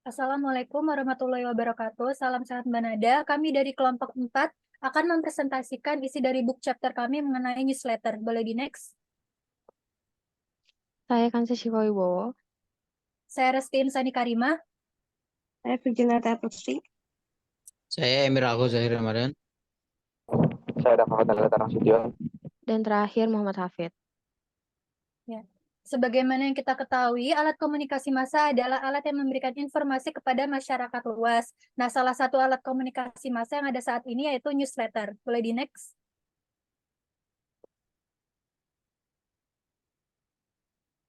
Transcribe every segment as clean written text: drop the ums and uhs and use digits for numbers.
Assalamualaikum warahmatullahi wabarakatuh. Salam sehat Mbak Nada. Kami dari kelompok 4 akan mempresentasikan isi dari book chapter kami mengenai newsletter. Boleh di next? Saya Kansa Shiva Wibowo. Saya Resti Insani Karimah. Saya Virginata Putri. Saya Emir Aku Zahir Ramadan. Saya Dafa Dalata Nasution. Dan terakhir Muhammad Hafid. Ya. Sebagaimana yang kita ketahui, alat komunikasi massa adalah alat yang memberikan informasi kepada masyarakat luas. Nah, salah satu alat komunikasi massa yang ada saat ini yaitu newsletter. Boleh di next?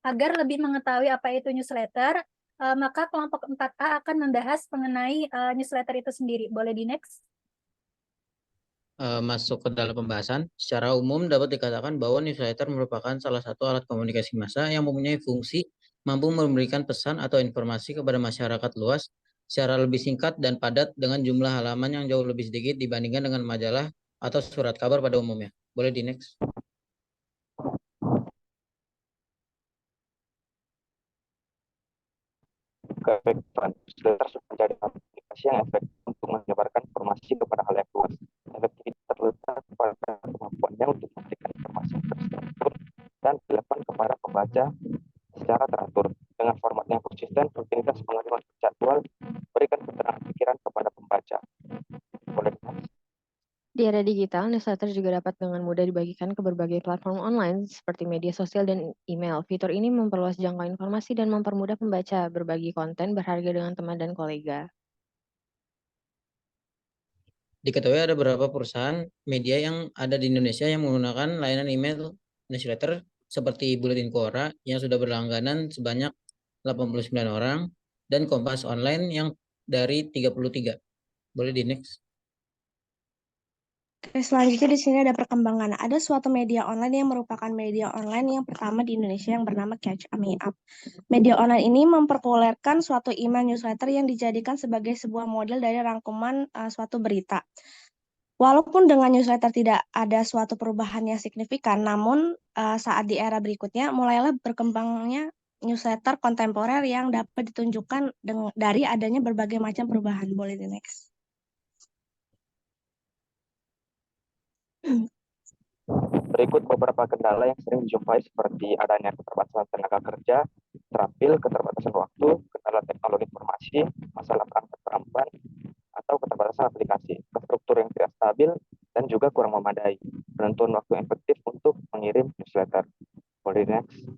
Agar lebih mengetahui apa itu newsletter, maka kelompok 4A akan membahas mengenai newsletter itu sendiri. Boleh di next? Masuk ke dalam pembahasan, secara umum dapat dikatakan bahwa newsletter merupakan salah satu alat komunikasi massa yang mempunyai fungsi mampu memberikan pesan atau informasi kepada masyarakat luas secara lebih singkat dan padat dengan jumlah halaman yang jauh lebih sedikit dibandingkan dengan majalah atau surat kabar pada umumnya. Boleh di next? Keefektifan newsletter menjadi aplikasi yang efektif untuk menyebarkan informasi kepada hal yang luas. Efektivitas terletak pada kemampuannya untuk memberikan informasi terstruktur dan relevan kepada pembaca secara teratur. Dengan format yang konsisten, rutinitas pengiriman jadwal berikan keterangan pikiran kepada pembaca. Boleh next? Di era digital, newsletter juga dapat dengan mudah dibagikan ke berbagai platform online seperti media sosial dan email. Fitur ini memperluas jangkau informasi dan mempermudah pembaca berbagi konten berharga dengan teman dan kolega. Diketahui ada beberapa perusahaan media yang ada di Indonesia yang menggunakan layanan email newsletter seperti Buletin Quora yang sudah berlangganan sebanyak 89 orang dan Kompas Online yang dari 33. Boleh di next? Oke, selanjutnya di sini ada perkembangan. Ada suatu media online yang merupakan media online yang pertama di Indonesia yang bernama Catch Me Up. Media online ini memperpopulerkan suatu email newsletter yang dijadikan sebagai sebuah model dari rangkuman suatu berita. Walaupun dengan newsletter tidak ada suatu perubahan yang signifikan, namun saat di era berikutnya mulailah berkembangnya newsletter kontemporer yang dapat ditunjukkan dari adanya berbagai macam perubahan. Boleh di next. Berikut beberapa kendala yang sering dijumpai seperti adanya keterbatasan tenaga kerja, terampil, keterbatasan waktu, kendala teknologi informasi, masalah perangkat peramban, atau keterbatasan aplikasi, struktur yang tidak stabil, dan juga kurang memadai. Penentuan waktu yang efektif untuk mengirim newsletter. Boleh next?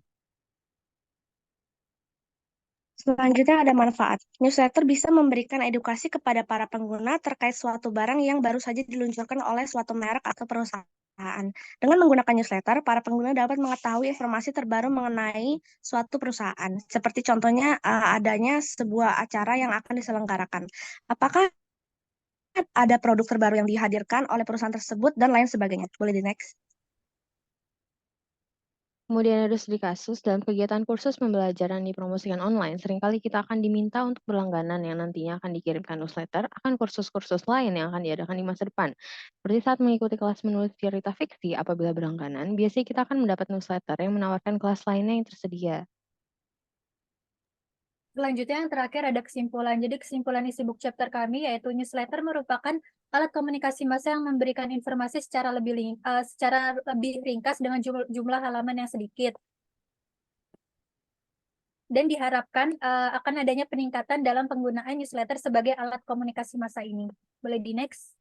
Selanjutnya ada manfaat. Newsletter bisa memberikan edukasi kepada para pengguna terkait suatu barang yang baru saja diluncurkan oleh suatu merek atau perusahaan. Dengan menggunakan newsletter, para pengguna dapat mengetahui informasi terbaru mengenai suatu perusahaan. Seperti contohnya adanya sebuah acara yang akan diselenggarakan. Apakah ada produk terbaru yang dihadirkan oleh perusahaan tersebut dan lain sebagainya. Boleh di next. Kemudian ada studi kasus dalam kegiatan kursus pembelajaran dipromosikan online. Seringkali kita akan diminta untuk berlangganan yang nantinya akan dikirimkan newsletter akan kursus-kursus lain yang akan diadakan di masa depan. Seperti saat mengikuti kelas menulis cerita fiksi, apabila berlangganan, biasanya kita akan mendapat newsletter yang menawarkan kelas lainnya yang tersedia. Selanjutnya yang terakhir ada kesimpulan. Jadi kesimpulan isi book chapter kami yaitu newsletter merupakan alat komunikasi massa yang memberikan informasi secara lebih ringkas dengan jumlah halaman yang sedikit. Dan diharapkan akan adanya peningkatan dalam penggunaan newsletter sebagai alat komunikasi massa ini. Boleh di next?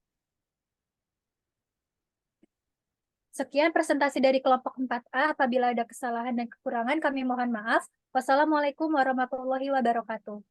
Sekian presentasi dari kelompok 4A. Apabila ada kesalahan dan kekurangan, kami mohon maaf. Wassalamualaikum warahmatullahi wabarakatuh.